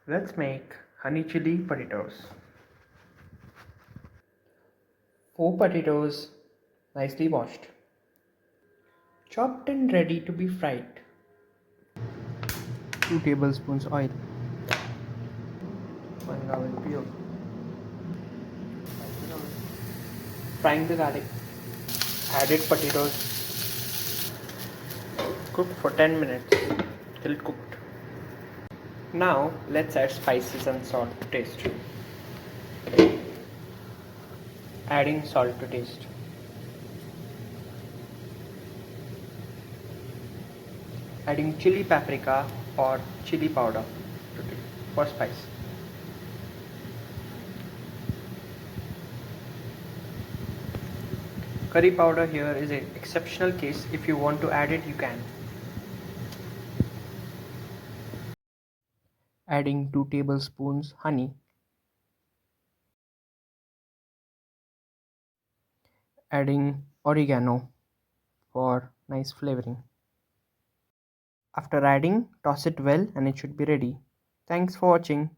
Let's make honey chili potatoes. 4 potatoes nicely washed, chopped and ready to be fried. 2 tablespoons oil, 1 garlic peel, frying the garlic, added potatoes, cook for 10 minutes till cooked. Now let's add spices and salt to taste. Adding salt to taste. Adding chili paprika or chili powder for spice. Curry powder here is an exceptional case. If you want to add it, you can. Adding 2 tablespoons honey. Adding oregano for nice flavoring. After adding, toss it well and it should be ready. Thanks for watching.